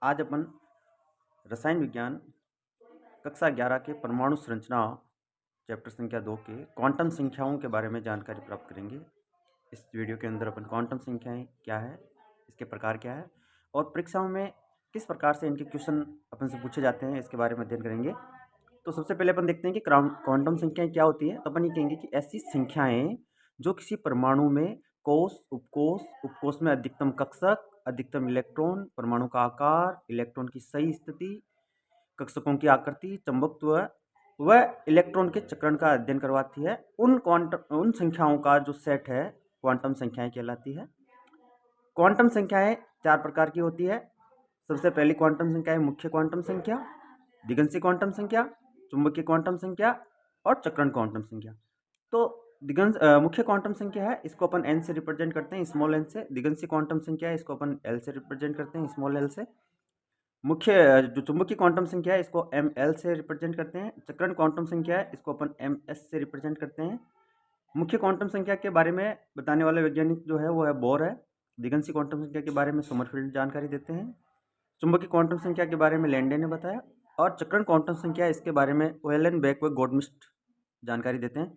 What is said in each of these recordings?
आज अपन रसायन विज्ञान कक्षा 11 के परमाणु संरचना चैप्टर संख्या 2 के क्वांटम संख्याओं के बारे में जानकारी प्राप्त करेंगे। इस वीडियो के अंदर अपन क्वांटम संख्याएं क्या है, इसके प्रकार क्या है और परीक्षाओं में किस प्रकार से इनके क्वेश्चन अपन से पूछे जाते हैं, इसके बारे में अध्ययन करेंगे। तो सबसे पहले अपन देखते हैं कि क्वांटम संख्याएं क्या होती है। तो अपन ये कहेंगे कि ऐसी संख्याएं जो किसी परमाणु में कोष, उपकोष, उपकोष में अधिकतम कक्षक, अधिकतम इलेक्ट्रॉन, परमाणु का आकार, इलेक्ट्रॉन की सही स्थिति, कक्षकों की आकृति, चुंबकत्व व इलेक्ट्रॉन के चक्रण का अध्ययन करवाती है। उन संख्याओं का जो सेट है क्वांटम संख्याएं कहलाती है। क्वांटम संख्याएं 4 प्रकार की होती है। सबसे पहली क्वांटम संख्या है मुख्य क्वांटम संख्या, दिगंशी क्वांटम संख्या, चुंबकीय क्वांटम संख्या और चक्रण क्वांटम संख्या। तो मुख्य क्वांटम संख्या है, इसको अपन n से रिप्रेजेंट करते हैं, स्मॉल n से। दिगंशी क्वांटम संख्या है, इसको अपन l से रिप्रेजेंट करते हैं, स्मॉल l से। मुख्य जो चुंबकीय क्वांटम संख्या है, इसको ml से रिप्रेजेंट करते हैं। चक्रण क्वांटम संख्या है, इसको अपन ms से रिप्रेजेंट करते हैं। मुख्य क्वांटम संख्या के बारे में बताने वाले वैज्ञानिक जो है वो है बोर है। दिगंशी क्वांटम संख्या के बारे में समरफील्ड जानकारी देते हैं। चुंबकीय क्वांटम संख्या के बारे में लैंडे ने बताया और चक्रण क्वांटम संख्या इसके बारे में ओहेलेनबेक व गोल्डमिस्ट जानकारी देते हैं।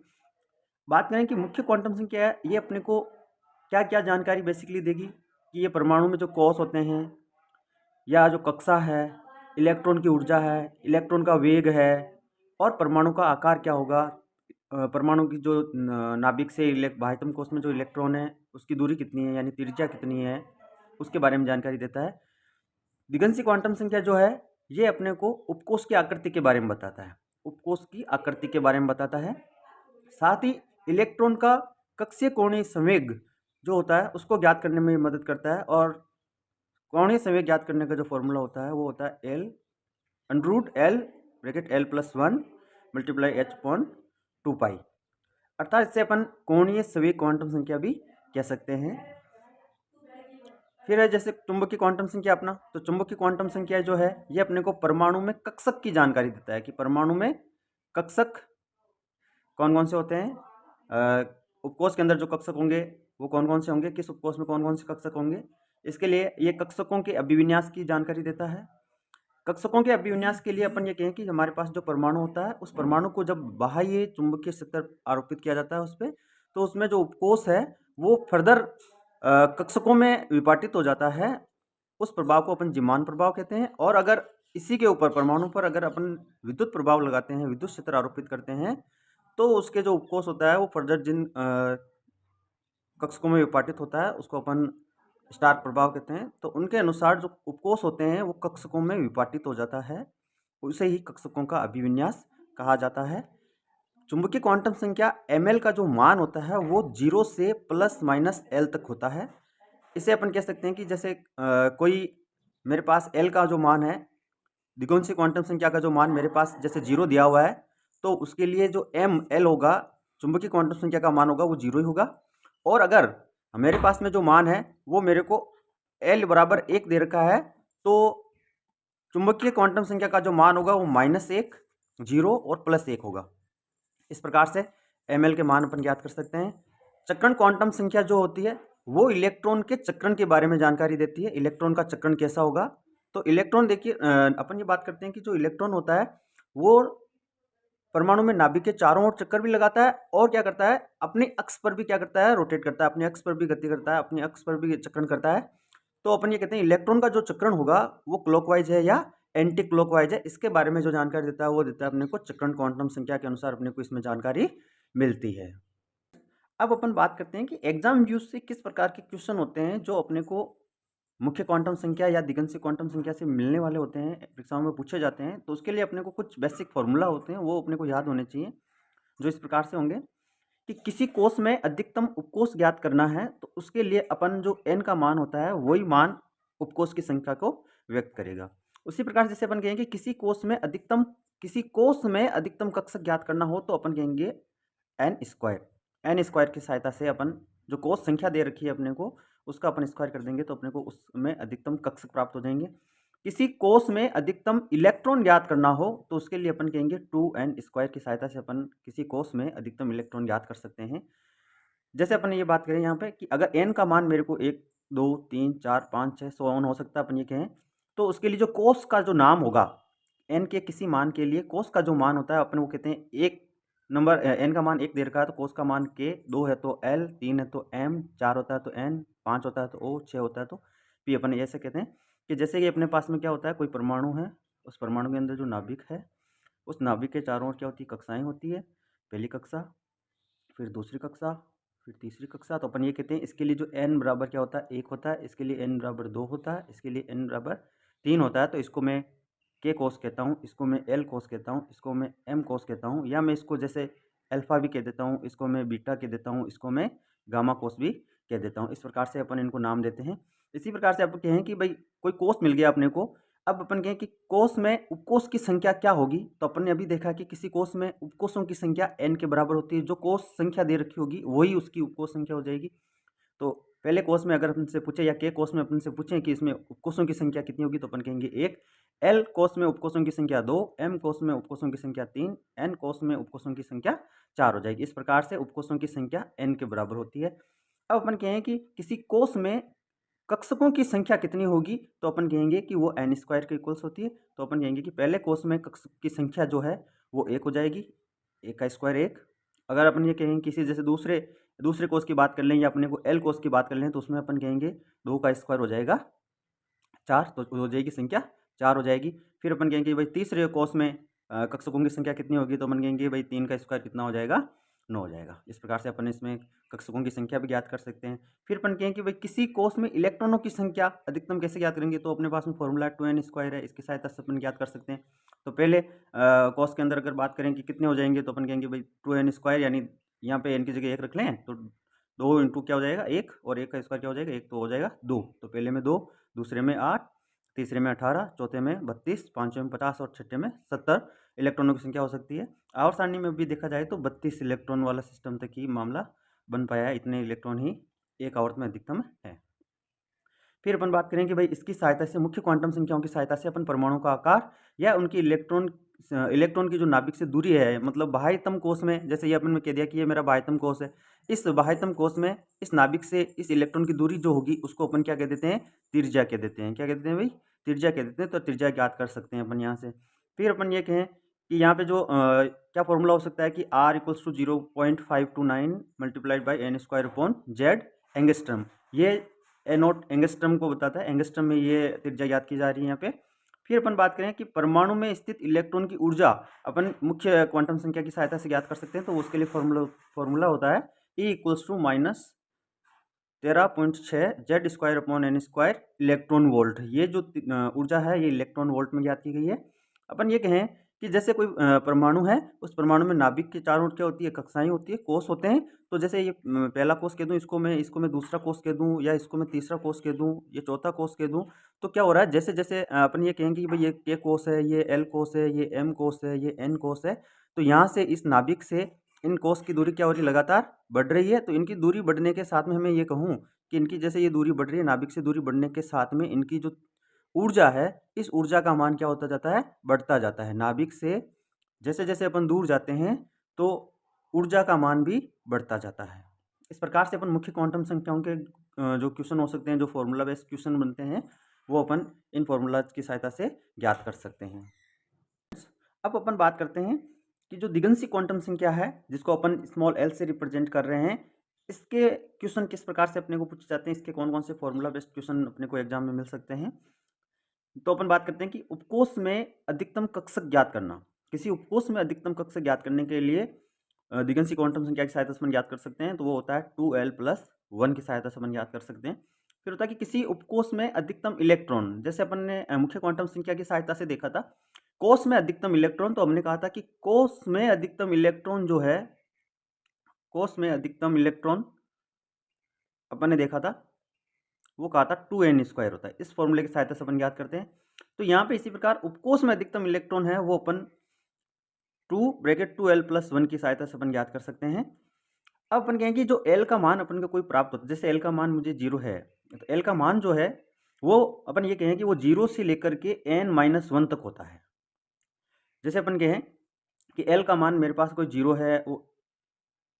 बात करें कि मुख्य क्वांटम संख्या है, ये अपने को क्या क्या जानकारी बेसिकली देगी कि ये परमाणु में जो कोष होते हैं या जो कक्षा है, इलेक्ट्रॉन की ऊर्जा है, इलेक्ट्रॉन का वेग है और परमाणु का आकार क्या होगा, परमाणु की जो नाभिक से बाह्यतम कोष में जो इलेक्ट्रॉन है उसकी दूरी कितनी है, यानी त्रिज्या कितनी है, उसके बारे में जानकारी देता है। दिगंशी क्वांटम संख्या जो है ये अपने को उपकोष की आकृति के बारे में बताता है, उपकोष की आकृति के बारे में बताता है। साथ ही इलेक्ट्रॉन का कक्षीय कोणीय संवेग जो होता है उसको ज्ञात करने में मदद करता है और कोणीय संवेग ज्ञात करने का जो फॉर्मूला होता है वो होता है L √L+1 × h/2π। अर्थात इससे अपन कोणीय संवेग क्वांटम संख्या भी कह सकते हैं। फिर है जैसे चुंबकीय क्वांटम संख्या अपना, तो चुंबकीय क्वांटम संख्या जो है ये अपने को परमाणु में कक्षक की जानकारी देता है कि परमाणु में कक्षक कौन कौन से होते हैं, उपकोष के अंदर जो कक्षक होंगे वो कौन कौन से होंगे, किस उपकोष में कौन कौन से कक्षक होंगे। इसके लिए ये कक्षकों के अभिविन्यास की जानकारी देता है। कक्षकों के अभिविन्यास के लिए अपन ये कहें कि हमारे पास जो परमाणु होता है उस परमाणु को जब बाह्य चुंबकीय क्षेत्र आरोपित किया जाता है उस पर, तो उसमें जो उपकोष है वो फर्दर कक्षकों में विपाटित हो जाता है। उस प्रभाव को अपन जिमान प्रभाव कहते हैं। और अगर इसी के ऊपर परमाणु पर अगर अपन विद्युत प्रभाव लगाते हैं, विद्युत क्षेत्र आरोपित करते हैं, तो उसके जो उपकोष होता है वो फर्दर जिन कक्षकों में विपाटित होता है उसको अपन स्टार प्रभाव कहते हैं। तो उनके अनुसार जो उपकोष होते हैं वो कक्षकों में विपाटित हो जाता है, उसे ही कक्षकों का अभिविन्यास कहा जाता है। चुंबकीय क्वांटम संख्या ml का जो मान होता है वो 0 से ±L तक होता है। इसे अपन कह सकते हैं कि जैसे कोई मेरे पास L का जो मान है, दिगंशी क्वांटम संख्या का जो मान मेरे पास जैसे 0 दिया हुआ है, तो उसके लिए जो ml होगा, चुंबकीय क्वांटम संख्या का मान होगा वो 0 ही होगा। और अगर मेरे पास में जो मान है वो मेरे को L = 1 दे रखा है, तो चुंबकीय क्वांटम संख्या का जो मान होगा वो -1, 0 और +1 होगा। इस प्रकार से ml के मान अपन ज्ञात कर सकते हैं। चक्रण क्वांटम संख्या जो होती है वो इलेक्ट्रॉन के चक्रण के बारे में जानकारी देती है, इलेक्ट्रॉन का चक्रण कैसा होगा। तो इलेक्ट्रॉन देखिए, अपन ये बात करते हैं कि जो इलेक्ट्रॉन होता है वो परमाणु में नाभिक के चारों ओर चक्कर भी लगाता है और क्या करता है, अपने अक्ष पर भी क्या करता है, रोटेट करता है, अपने अक्ष पर भी गति करता है, अपने अक्ष पर भी चक्रण करता है। तो अपन ये कहते हैं इलेक्ट्रॉन का जो चक्रण होगा वो क्लॉकवाइज है या एंटी क्लॉकवाइज है। इसके बारे में जो जानकारी देता है वो देता है अपने को चक्रण क्वांटम संख्या के अनुसार अपने को इसमें जानकारी मिलती है। अब अपन बात करते हैं कि एग्जाम व्यूज से किस प्रकार के क्वेश्चन होते हैं जो अपने को मुख्य क्वांटम संख्या या दिगंशी क्वांटम संख्या से मिलने वाले होते हैं, परीक्षाओं में पूछे जाते हैं। तो उसके लिए अपने को कुछ बेसिक फॉर्मूला होते हैं वो अपने को याद होने चाहिए, जो इस प्रकार से होंगे कि किसी कोष में अधिकतम उपकोष ज्ञात करना है तो उसके लिए अपन जो n का मान होता है वही मान उपकोष की संख्या को व्यक्त करेगा। उसी प्रकार जैसे अपन कहेंगे किसी कोष में अधिकतम कक्षक ज्ञात करना हो तो अपन कहेंगे n स्क्वायर की सहायता से अपन जो कोष संख्या दे रखी है अपने को उसका अपन स्क्वायर कर देंगे तो अपने को उसमें अधिकतम कक्षक प्राप्त हो जाएंगे। किसी कोष में अधिकतम इलेक्ट्रॉन ज्ञात करना हो तो उसके लिए अपन कहेंगे 2n स्क्वायर की सहायता से अपन किसी कोष में अधिकतम इलेक्ट्रॉन ज्ञात कर सकते हैं। जैसे अपन ये बात करें यहाँ पे कि अगर n का मान मेरे को 1, 2, 3, 4, 5, 6 100 हो सकता है, अपन ये कहें तो उसके लिए जो कोस का जो नाम होगा n के किसी मान के लिए कोस का जो मान होता है अपन वो कहते हैं एक नंबर n का मान 1 दे रखा है तो कोस का मान k, 2 है तो l, 3 है तो m, 4 होता है तो n, 5 होता है तो o, 6 होता है तो p। अपन ऐसे कहते हैं कि जैसे कि अपने पास में क्या होता है, कोई परमाणु है, उस परमाणु के अंदर जो नाभिक है, उस नाभिक के चारों ओर क्या होती है, कक्षाएं होती है। पहली कक्षा, फिर दूसरी कक्षा, फिर तीसरी कक्षा। तो अपन ये कहते हैं इसके लिए जो n बराबर क्या होता है, 1 होता है, इसके लिए n बराबर 2 होता है, इसके लिए n बराबर 3 होता है। तो इसको मैं k कोस कहता हूँ, इसको मैं l कोस कहता हूँ, इसको मैं m कोस कहता हूँ, या मैं इसको जैसे अल्फा भी कह देता हूँ, इसको मैं बीटा कह देता हूँ, इसको मैं गामा कोस भी कह देता हूँ। इस प्रकार से अपन इनको नाम देते हैं। इसी प्रकार से अपन कहें कि भाई कोई कोस मिल गया अपने को, अब अपन कहें कि कोस में उपकोष की संख्या क्या होगी, तो अपन ने अभी देखा कि किसी कोस में उपकोषों की संख्या n के बराबर होती है। जो कोस संख्या दे रखी होगी वही उसकी उपकोष संख्या हो जाएगी। तो पहले कोस में अगर अपन से पूछे या के कोस में अपन से पूछें कि इसमें उपकोषों की संख्या कितनी होगी, तो अपन कहेंगे 1। l कोस में उपकोषों की संख्या 2, m कोस में उपकोषों की संख्या 3, n कोस में उपकोषों की संख्या 4 हो जाएगी। इस प्रकार से उपकोषों की संख्या n के बराबर होती है। अब अपन कहें कि किसी कोस में कक्षकों की संख्या कितनी होगी, तो अपन कहेंगे कि वो n स्क्वायर के इक्वल्स होती है। तो अपन कहेंगे कि पहले कोस में कक्षक की संख्या जो है वो 1 हो जाएगी, 1 का स्क्वायर 1। अगर अपन ये कहें किसी जैसे दूसरे कोस की बात कर लें या अपने को l कोस की बात कर लें, तो उसमें अपन कहेंगे 2 का स्क्वायर हो जाएगा 4, तो हो जाएगी संख्या 4 हो जाएगी। फिर अपन कहेंगे भाई तीसरे कोस में कक्षकों की संख्या कितनी होगी, तो अपन कहेंगे भाई 3 का स्क्वायर कितना हो जाएगा, 9 हो जाएगा। इस प्रकार से अपन इसमें कक्षकों की संख्या भी ज्ञात कर सकते हैं। फिर अपन कहें कि भाई किसी कोस में इलेक्ट्रॉनों की संख्या अधिकतम कैसे ज्ञात करेंगे, तो अपने पास में फॉर्मूला 2n स्क्वायर है, इसकी सहायता से अपन ज्ञात कर सकते हैं। तो पहले कोस के अंदर अगर बात करें कि कितने हो जाएंगे, तो अपन कहेंगे भाई 2n स्क्वायर, यानी यहाँ पे n की जगह 1 रख लें तो 2 इंटू क्या हो जाएगा 1, और 1 का स्क्वायर क्या हो जाएगा 1, तो हो जाएगा 2। तो पहले में 2, दूसरे में 8, तीसरे में 18, चौथे में 32, पाँचवें में 50 और छठे में 70 इलेक्ट्रॉनों की संख्या हो सकती है। आवर्त सारणी में भी देखा जाए तो 32 इलेक्ट्रॉन वाला सिस्टम तक ही मामला बन पाया है। इतने इलेक्ट्रॉन ही एक आवर्त में अधिकतम है। फिर अपन बात करें कि भाई इसकी सहायता से, मुख्य क्वांटम संख्याओं की सहायता से अपन परमाणु का आकार या उनकी इलेक्ट्रॉन की जो नाभिक से दूरी है, मतलब बाह्यतम कोष में, जैसे ये अपन ने कह दिया कि ये मेरा बाह्यतम कोष है, इस बाह्यतम कोष में इस नाभिक से इस इलेक्ट्रॉन की दूरी जो होगी उसको अपन क्या कह देते हैं, त्रिज्या कह देते हैं। क्या कह देते हैं भाई, त्रिज्या कह देते हैं। तो त्रिज्या ज्ञात कर सकते हैं अपन यहाँ से। फिर अपन ये कहें कि यहाँ पे जो क्या फॉर्मूला हो सकता है कि r equals to 0.529 multiplied by N square upon Z angstrom. ये ए नोट एंगस्ट्रम को बताता है, एंगस्ट्रम में ये त्रिज्या ज्ञात की जा रही है यहाँ पे। फिर अपन बात करें कि परमाणु में स्थित इलेक्ट्रॉन की ऊर्जा अपन मुख्य क्वांटम संख्या की सहायता से ज्ञात कर सकते हैं। तो उसके लिए फॉर्मूला होता है E equals to -13.6 Z square upon N square electron volt. ये जो ऊर्जा है ये इलेक्ट्रॉन वोल्ट में ज्ञात की गई है। अपन ये कहें कि जैसे कोई परमाणु है, उस परमाणु में नाभिक के चारों ओर क्या होती है, कक्षाएं होती है, कोष होते हैं। तो जैसे ये पहला कोष कह दूं, इसको मैं दूसरा कोष कह दूं, या इसको मैं तीसरा कोष कह दूं, ये चौथा कोष कह दूं, तो क्या हो रहा है, जैसे जैसे अपन ये कहेंगे कि भाई ये के कोष है, ये एल कोष है, ये एम कोष है, ये एन कोष है, तो यहाँ से इस नाभिक से इन कोष की दूरी क्या हो रही है, लगातार बढ़ रही है। तो इनकी दूरी बढ़ने के साथ में हमें ये कहूँ कि इनकी जैसे ये दूरी बढ़ रही है, नाभिक से दूरी बढ़ने के साथ में इनकी जो ऊर्जा है, इस ऊर्जा का मान क्या होता जाता है, बढ़ता जाता है। नाभिक से जैसे जैसे अपन दूर जाते हैं तो ऊर्जा का मान भी बढ़ता जाता है। इस प्रकार से अपन मुख्य क्वांटम संख्याओं के जो क्वेश्चन हो सकते हैं, जो फॉर्मूला बेस्ड क्वेश्चन बनते हैं, वो अपन इन फॉर्मूलाज की सहायता से ज्ञात कर सकते हैं। अब अपन बात करते हैं कि जो दिगंशी क्वांटम संख्या है, जिसको अपन स्मॉल एल से रिप्रेजेंट कर रहे हैं, इसके क्वेश्चन किस प्रकार से अपने को पूछे जाते हैं, इसके कौन कौन से फॉर्मूला बेस्ड क्वेश्चन अपने को एग्जाम में मिल सकते हैं। तो अपन बात करते हैं कि उपकोष में अधिकतम कक्षक ज्ञात करना। किसी उपकोष में अधिकतम कक्षक ज्ञात करने के लिए दिगंशी क्वांटम संख्या की सहायता से अपन ज्ञात कर सकते हैं। तो वो होता है 2l+1 की सहायता से अपन ज्ञात कर सकते हैं। फिर होता है कि किसी उपकोष में अधिकतम इलेक्ट्रॉन, जैसे अपन ने मुख्य क्वांटम संख्या की सहायता से देखा था कोष में अधिकतम इलेक्ट्रॉन, तो हमने कहा था कि कोष में अधिकतम इलेक्ट्रॉन जो है, कोष में अधिकतम इलेक्ट्रॉन अपन ने देखा था, वो कहा था 2n स्क्वायर होता है। इस फॉर्मूले की सहायता से अपन ज्ञात करते हैं। तो यहाँ पे इसी प्रकार उपकोष में अधिकतम इलेक्ट्रॉन है, वो अपन 2l+1 की सहायता से अपन ज्ञात कर सकते हैं। अब अपन कहेंगे जो l का मान अपन को कोई प्राप्त होता है, जैसे l का मान मुझे 0 है, तो l का मान जो है वो अपन ये कहें कि वो 0 से लेकर के n-1 तक होता है। जैसे अपन कहें कि l का मान मेरे पास कोई 0 है, वो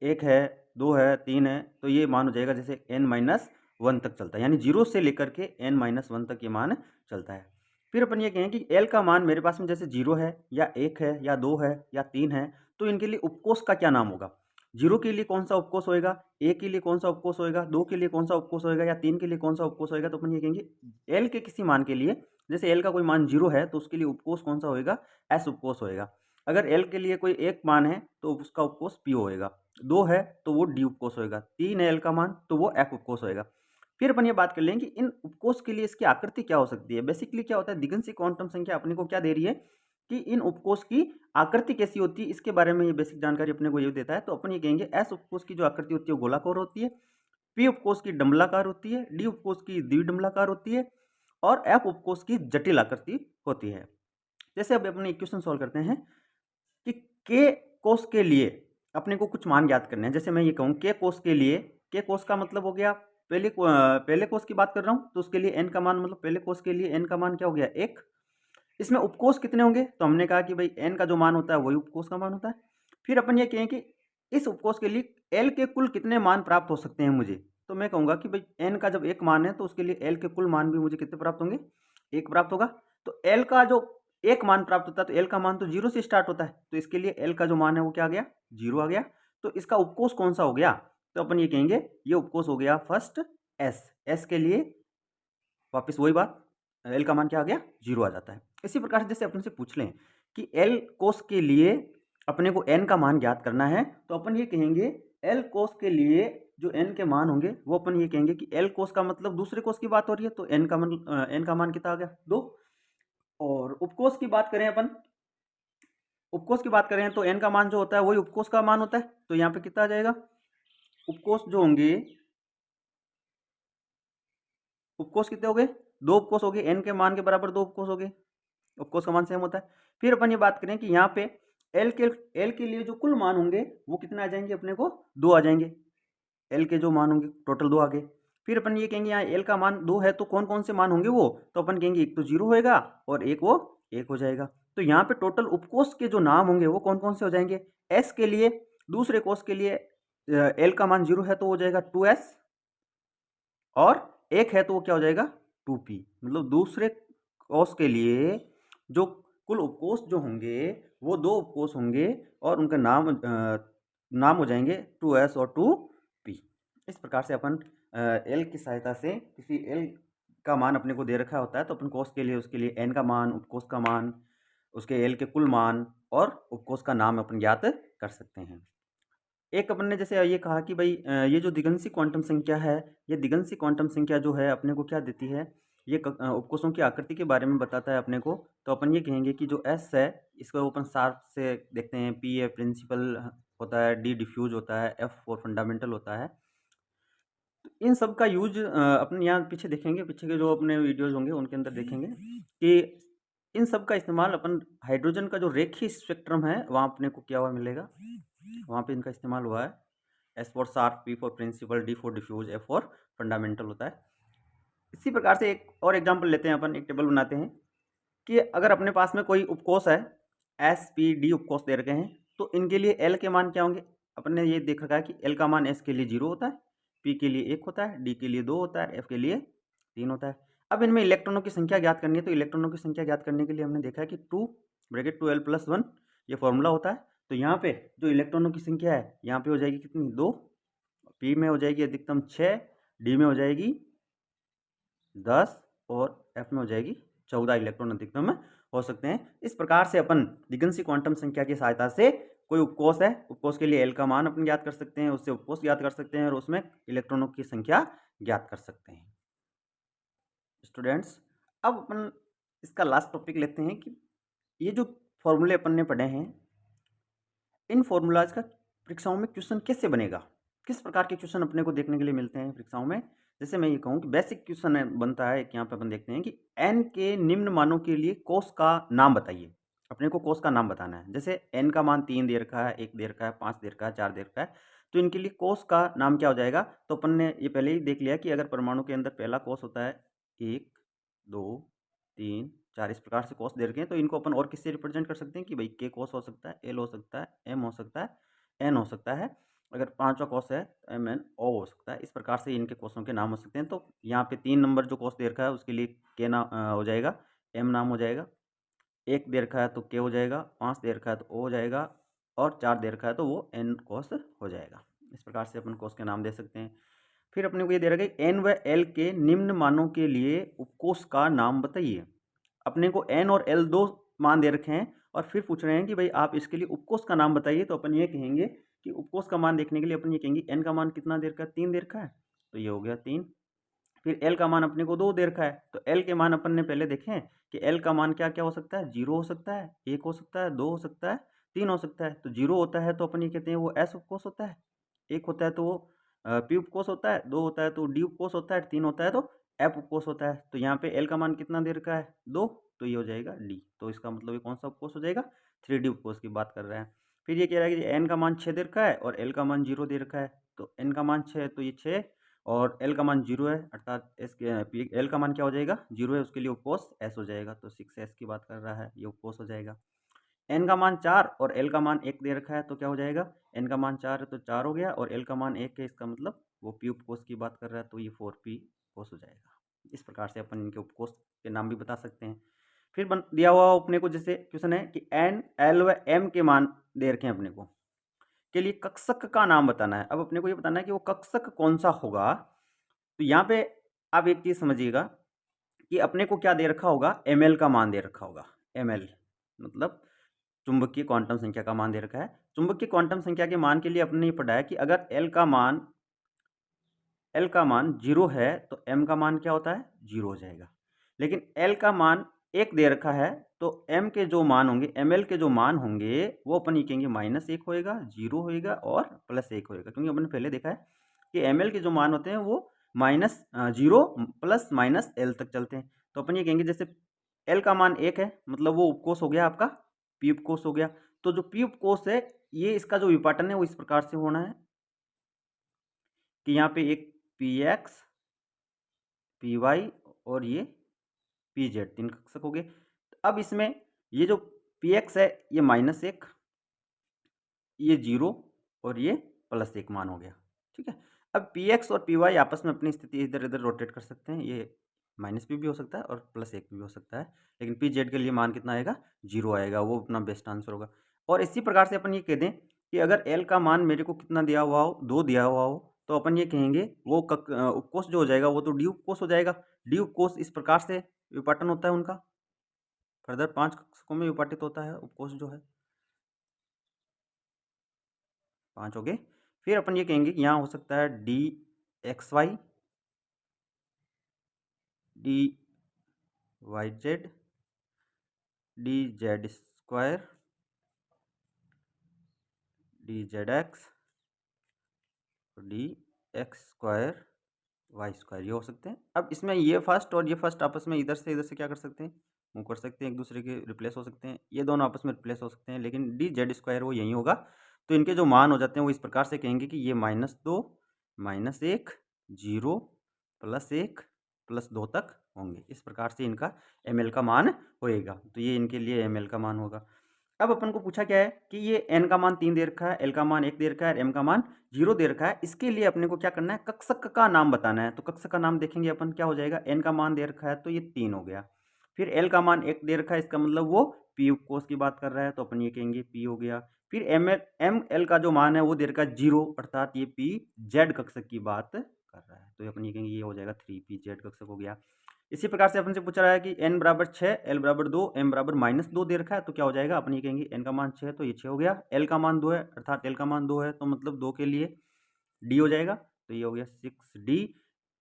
1 है, 2 है, 3 है, तो ये मान हो जाएगा जैसे n-1 तक चलता है, यानी 0 से लेकर के n-1 तक ये मान चलता है। फिर अपन ये कहें कि एल का मान मेरे पास में जैसे 0 है या 1 है या 2 है या 3 है, तो इनके लिए उपकोष का क्या नाम होगा? 0 के लिए कौन-सा उपकोष होएगा, 1 के लिए कौन-सा उपकोष होएगा, 2 के लिए कौन-सा उपकोष होएगा या 3 के लिए कौन-सा उपकोष होएगा? तो अपन ये कहेंगे एल के किसी मान के लिए, जैसे एल का कोई मान 0 है तो उसके लिए उपकोष कौन-सा होएगा? एस उपकोष होएगा। अगर एल के लिए कोई एक मान है तो उसका उपकोष पी होएगा, 2 है तो वो डी उपकोष होएगा, 3 है एल का मान तो वो एफ उपकोष होएगा। फिर अपन ये बात कर लेंगे कि इन उपकोष के लिए इसकी आकृति क्या हो सकती है। बेसिकली क्या होता है, दिगंशी क्वांटम संख्या अपने को क्या दे रही है कि इन उपकोष की आकृति कैसी होती है, इसके बारे में ये बेसिक जानकारी अपने को ये देता है। तो अपन ये कहेंगे एस उपकोष की जो आकृति होती है वो गोलाकार होती है, पी उपकोष की डंबलाकार होती है, डी उपकोष की द्विडंबलाकार होती है और एफ उपकोष की जटिल आकृति होती है। जैसे अब अपने इक्वेशन सॉल्व करते हैं कि के कोष के लिए अपने को कुछ मान ज्ञात करने हैं। जैसे मैं ये कहूँ के कोष के लिए, के कोष का मतलब हो गया पहले कोष की बात कर रहा हूँ तो उसके लिए एन का मान, मतलब पहले कोष के लिए एन का मान क्या हो गया 1। इसमें उपकोष कितने होंगे, तो हमने कहा कि भाई एन का जो मान होता है वही उपकोष का मान होता है। फिर अपन ये कहें कि इस उपकोष के लिए एल के कुल कितने मान प्राप्त हो सकते हैं मुझे, तो मैं कहूँगा कि भाई एन का जब एक मान है तो उसके लिए एल के कुल मान भी मुझे कितने प्राप्त होंगे, 1 प्राप्त होगा। तो एल का जो एक मान प्राप्त होता है तो एल का मान तो 0 से स्टार्ट होता है, तो इसके लिए एल का जो मान है वो क्या आ गया, 0 आ गया। तो इसका उपकोष कौन सा हो गया, तो अपन ये कहेंगे ये उपकोष हो गया फर्स्ट एस। एस के लिए वापस वही बात, एल का मान क्या आ गया, 0 आ जाता है। इसी प्रकार से जैसे अपन से पूछ लें कि एल कोष के लिए अपने को एन का मान ज्ञात करना है, तो अपन ये कहेंगे एल कोष के लिए जो एन के मान होंगे वो अपन ये कहेंगे कि एल कोष का मतलब दूसरे कोष की बात हो रही है, तो एन का मान कितना आ गया, 2। और उपकोष की बात करें अपन, उपकोष की बात करें तो एन का मान जो होता है वही उपकोष का मान होता है, तो यहाँ पे कितना आ जाएगा, उपकोष जो होंगे, उपकोष कितने हो गए, 2 उपकोष हो गए, एन के मान के बराबर 2 उपकोष हो गए, उपकोष का मान सेम होता है। फिर अपन ये बात करें कि यहाँ पे एल के लिए जो कुल मान होंगे वो कितने आ जाएंगे, अपने को 2 आ जाएंगे। एल के जो मान होंगे टोटल 2 आ गए। फिर अपन ये कहेंगे यहाँ एल का मान 2 है तो कौन कौन से मान होंगे वो, तो अपन कहेंगे एक तो 0 होएगा और एक वो 1 हो जाएगा। तो यहाँ पे टोटल उपकोष के जो नाम होंगे वो कौन कौन से हो जाएंगे, एस के लिए दूसरे कोष के लिए एल का मान 0 है तो हो जाएगा 2s और 1 है तो वो क्या हो जाएगा 2p। मतलब दूसरे कोष के लिए जो कुल उपकोष जो होंगे वो 2 उपकोष होंगे और उनका नाम हो जाएंगे 2s और 2p। इस प्रकार से अपन एल की सहायता से किसी एल का मान अपने को दे रखा होता है तो अपन कोष के लिए उसके लिए एन का मान, उपकोष का मान, उसके एल के कुल मान और उपकोष का नाम अपन ज्ञात कर सकते हैं। एक अपन ने जैसे ये कहा कि भाई ये जो दिगंशी क्वांटम संख्या है, ये दिगंशी क्वांटम संख्या जो है अपने को क्या देती है, ये उपकोषों की आकृति के बारे में बताता है अपने को। तो अपन ये कहेंगे कि जो एस है इसको अपन शार्प से देखते हैं, पी ए प्रिंसिपल होता है, डी डिफ्यूज होता है, एफ फोर फंडामेंटल होता है। तो इन सब का यूज अपने यहाँ पीछे देखेंगे, पीछे के जो अपने वीडियोज होंगे उनके अंदर देखेंगे कि इन सब का इस्तेमाल अपन हाइड्रोजन का जो रेखीय स्पेक्ट्रम है वहाँ अपने को क्या हुआ मिलेगा, वहाँ पे इनका इस्तेमाल हुआ है। S for sharp, P for principal, D for diffuse, F for fundamental होता है। इसी प्रकार से एक और एग्जांपल लेते हैं, अपन एक टेबल बनाते हैं कि अगर अपने पास में कोई उपकोष है, एस पी डी उपकोष दे रखे हैं, तो इनके लिए एल के मान क्या होंगे। अपन ने ये देख रखा है कि एल का मान एस के लिए 0 होता है, पी के लिए 1 होता है, डी के लिए 2 होता है, एफ के लिए 3 होता है। अब इनमें इलेक्ट्रॉनों की संख्या ज्ञात करनी है, तो इलेक्ट्रॉनों की संख्या ज्ञात करने के लिए हमने देखा है कि 2 ब्रैकेट 2l+1 ये फॉर्मूला होता है। तो यहाँ पे जो इलेक्ट्रॉनों की संख्या है यहाँ पे हो जाएगी कितनी, 2, पी में हो जाएगी अधिकतम 6, डी में हो जाएगी 10 और एफ में हो जाएगी 14 इलेक्ट्रॉन अधिकतम में हो सकते हैं। इस प्रकार से अपन दिगंशी क्वांटम संख्या की सहायता से कोई उपकोष है, उपकोष के लिए एल का मान अपन ज्ञात कर सकते हैं, उससे उपकोष ज्ञात कर सकते हैं और उसमें इलेक्ट्रॉनों की संख्या ज्ञात कर सकते हैं। स्टूडेंट्स, अब अपन इसका लास्ट टॉपिक लेते हैं कि ये जो फॉर्मूले अपन ने पढ़े हैं, इन फॉर्मूलाज का परीक्षाओं में क्वेश्चन कैसे बनेगा, किस प्रकार के क्वेश्चन अपने को देखने के लिए मिलते हैं परीक्षाओं में। जैसे मैं ये कहूँ कि बेसिक क्वेश्चन बनता है, एक यहाँ पे अपन देखते हैं कि n के निम्न मानों के लिए कोष का नाम बताइए। अपने को कोष का नाम बताना है। जैसे n का मान 3 दे रखा है, 1 दे रखा है, 5 दे रखा है, 4 दे रखा है, तो इनके लिए कोष का नाम क्या हो जाएगा। तो अपन ने ये पहले ही देख लिया कि अगर परमाणु के अंदर पहला कोष होता है 1, 2, 3, 4, इस प्रकार से कोष दे रखे हैं, तो इनको अपन और किससे रिप्रेजेंट कर सकते हैं कि भाई के कोष हो सकता है, एल हो सकता है, एम हो सकता है, एन हो सकता है। अगर 5वां कोष है एम एन ओ हो सकता है। इस प्रकार से इनके कोषों के नाम हो सकते हैं। तो यहाँ पे 3 नंबर जो कोष दे रखा है उसके लिए के नाम हो जाएगा एम नाम हो जाएगा, 1 दे रखा है तो के हो जाएगा, 5 दे रखा है तो ओ हो जाएगा, और 4 दे रखा है तो वो एन कोस हो जाएगा। इस प्रकार से अपन कोस के नाम दे सकते हैं। फिर अपने को ये दे रखा है एन व एल के निम्न मानों के लिए उपकोष का नाम बताइए। अपने को एन और एल दो मान दे रखे हैं और फिर पूछ रहे हैं कि भाई आप इसके लिए उपकोष का नाम बताइए। तो अपन ये कहेंगे कि उपकोष का मान देखने के लिए अपन ये कहेंगे एन का मान कितना दे रखा है, 3 दे रखा है, तो ये हो गया 3। फिर एल का मान अपने को 2 दे रखा है, तो एल के मान अपन ने पहले देखे हैं कि एल का मान क्या क्या हो सकता है, 0 हो सकता है, 1 हो सकता है, 2 हो सकता है, 3 हो सकता है। तो 0 होता है तो अपन ये कहते हैं वो एस उपकोष होता है, 1 होता है तो वो पी उपकोष होता है, 2 होता है तो डी उपकोष होता है, 3 होता है तो एफ उपकोष होता है। तो यहाँ पे एल का मान कितना दे रखा है, 2, तो ये हो जाएगा डी। तो इसका मतलब ये कौन सा उपकोष हो जाएगा, 3D उपकोष की बात कर रहे हैं। फिर ये कह रहा है कि एन का मान 6 दे रखा है और एल का मान 0 दे रखा है। तो एन का मान 6 है तो ये 6 और एल का मान 0 है, अर्थात एस के एल का मान क्या हो जाएगा, 0 है, उसके लिए उपकोष एस हो जाएगा। तो 6s की बात कर रहा है, ये उपकोष हो जाएगा। एन का मान 4 और एल का मान 1 दे रखा है तो क्या हो जाएगा, एन का मान 4 है तो 4 हो गया और एल का मान 1 है, इसका मतलब वो पी उपकोष की बात कर रहा है तो ये 4p उपकोष हो जाएगा। इस प्रकार से अपन इनके उपकोष के नाम भी बता सकते हैं। फिर दिया हुआ अपने को जैसे क्वेश्चन है कि एन एल व एम के मान दे रखे हैं अपने को, के लिए कक्षक का नाम बताना है। अब अपने को ये बताना है कि वो कक्षक कौन सा होगा। तो यहाँ पे आप एक चीज़ समझिएगा कि अपने को क्या दे रखा होगा, ml का मान दे रखा होगा। ml मतलब चुंबकीय क्वांटम संख्या का मान दे रखा है। चुंबकीय क्वांटम संख्या के मान के लिए अपने ये पढ़ा है कि अगर l का मान 0 है तो m का मान क्या होता है, 0 हो जाएगा। लेकिन l का मान 1 दे रखा है तो m के जो मान होंगे, ml के जो मान होंगे वो अपन ये कहेंगे -1 होएगा, 0 होएगा और +1 होएगा। क्योंकि अपन ने पहले देखा है कि ml के जो मान होते हैं वो -0 प्लस -l तक चलते हैं। तो अपन ये कहेंगे जैसे l का मान 1 है, मतलब वो उपकोष हो गया आपका, p उपकोष हो गया। तो जो p उपकोष है ये इसका जो विपाटन है वो इस प्रकार से होना है कि यहाँ पे एक px, py और ये pz 3 कक्षक हो गए। अब इसमें ये जो px है ये -1, ये 0 और ये +1 मान हो गया। ठीक है। अब px और py आपस में अपनी स्थिति इधर इधर रोटेट कर सकते हैं। ये -p भी हो सकता है और +1 भी हो सकता है, लेकिन pz के लिए मान कितना आएगा, 0 आएगा, वो अपना बेस्ट आंसर होगा। और इसी प्रकार से अपन ये कह दें कि अगर l का मान मेरे को कितना दिया हुआ हो, 2 दिया हुआ हो, तो अपन ये कहेंगे वो उपकोष जो हो जाएगा वो तो डी उपकोष हो जाएगा। डी उपकोष इस प्रकार से विपाटन होता है उनका, फर्दर 5 कक्षकों में विपाटित होता है उपकोष जो है, 5 हो गए। फिर अपन ये कहेंगे कि यहाँ हो सकता है D X Y, D Y Z, D Z square, D Z X, D X square Y square, ये हो सकते हैं। अब इसमें ये फर्स्ट और ये फर्स्ट आपस में इधर से क्या कर सकते हैं, मूव कर सकते हैं, एक दूसरे के रिप्लेस हो सकते हैं, ये दोनों आपस में रिप्लेस हो सकते हैं, लेकिन डी जेड स्क्वायर वो यही होगा। तो इनके जो मान हो जाते हैं वो इस प्रकार से कहेंगे कि ये -2, -1, 0, +1, +2 तक होंगे। इस प्रकार से इनका ml का मान होएगा। तो ये इनके लिए ml का मान होगा। अब अपन को पूछा क्या है कि ये n का मान 3 दे रखा है, l का मान 1 दे रखा है और m का मान 0 दे रखा है। इसके लिए अपने को क्या करना है, कक्षक का नाम बताना है। तो कक्षक का नाम देखेंगे अपन, क्या हो जाएगा, n का मान दे रखा है तो ये 3 हो गया। फिर l का मान 1 दे रखा है, इसका मतलब वो p उपकोष की बात कर रहा है तो अपन ये कहेंगे p हो गया। फिर ml का जो मान है वो दे रखा है 0, अर्थात ये p z कक्षक की बात कर रहा है। तो अपन ये कहेंगे ये हो जाएगा 3pz कक्षक हो गया। इसी प्रकार से अपन से पूछा रहा है कि n बराबर 6, l बराबर 2, m बराबर -2 दे रखा है तो क्या हो जाएगा, अपन ये कहेंगे n का मान 6 है तो ये 6 हो गया, l का मान 2 है, अर्थात l का मान 2 है तो मतलब 2 के लिए d हो जाएगा, तो ये हो गया 6d।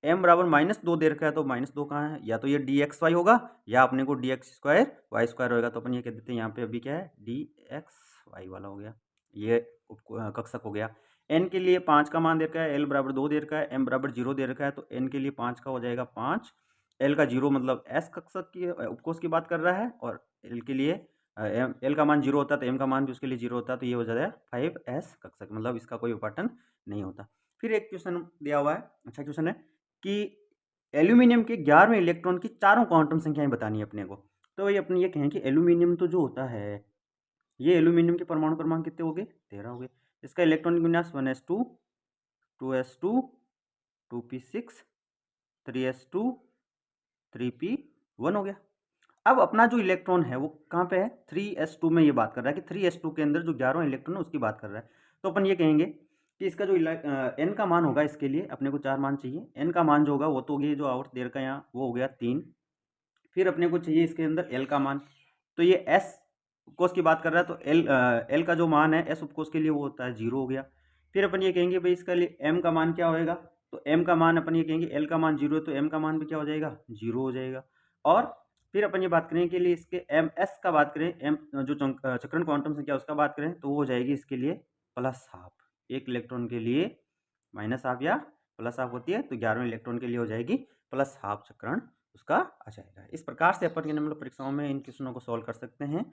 m बराबर -2 दे रखा है तो -2 कहाँ है, या तो ये dxy होगा या अपने को dx स्क्वायर वाई स्क्वायर होगा। तो अपन ये कह देते हैं यहाँ पे अभी क्या है, dxy वाला हो गया, ये कक्षक हो गया। n के लिए 5 का मान दे रखा है, l बराबर 2 दे रखा है, m बराबर 0 दे रखा है तो n के लिए 5 का हो जाएगा 5, l का 0 मतलब s कक्षक की उपकोष की बात कर रहा है, और l के लिए l का मान 0 होता है तो m का मान भी उसके लिए 0 होता है, तो ये हो जाएगा 5s कक्षक, मतलब इसका कोई विपाटन नहीं होता। फिर एक क्वेश्चन दिया हुआ है, अच्छा क्वेश्चन है कि एल्यूमिनियम के 11वें इलेक्ट्रॉन की चारों क्वांटम संख्याएं बतानी है अपने को। तो ये अपने ये कहें कि एल्यूमिनियम तो जो होता है, ये एल्यूमिनियम के परमाणु क्रमांक कितने हो गए, 13 हो गए। इसका इलेक्ट्रॉनिक विन्यास 1s2, 2s2, 2p6, 3s2, 3p1 हो गया। अब अपना जो इलेक्ट्रॉन है वो कहाँ पे है, 3s2 में ये बात कर रहा है कि 3s2 के अंदर जो 11वां इलेक्ट्रॉन है उसकी बात कर रहा है। तो अपन ये कहेंगे कि इसका जो n का मान होगा, इसके लिए अपने को 4 मान चाहिए। n का मान जो होगा वो तो हो गया, जो आवर्त देर का यहाँ वो हो गया 3। फिर अपने को चाहिए इसके अंदर l का मान, तो ये s उपकोष की बात कर रहा है, तो l का जो मान है s उपकोष के लिए वो होता है 0 हो गया। फिर अपन ये कहेंगे भाई इसका लिए m का मान क्या होएगा, तो m का मान अपन ये कहेंगे l का मान 0 है, तो m का मान भी क्या हो जाएगा, 0 हो जाएगा। और फिर अपन ये बात करें के लिए इसके ms का बात करें, m जो चक्रण क्वांटम संख्या उसका बात करें, तो वो हो जाएगी इसके लिए +12। एक इलेक्ट्रॉन के लिए -12 या +12 होती है, तो 11वें इलेक्ट्रॉन के लिए हो जाएगी +12 चक्रण उसका आ जाएगा। इस प्रकार से अपन मतलब परीक्षाओं में इन क्वेश्चनों को सॉल्व कर सकते हैं।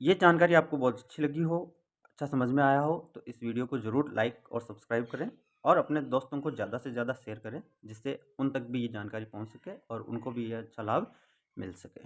ये जानकारी आपको बहुत अच्छी लगी हो, अच्छा समझ में आया हो, तो इस वीडियो को ज़रूर लाइक और सब्सक्राइब करें और अपने दोस्तों को ज़्यादा से ज़्यादा शेयर करें, जिससे उन तक भी ये जानकारी पहुंच सके और उनको भी ये अच्छा लाभ मिल सके।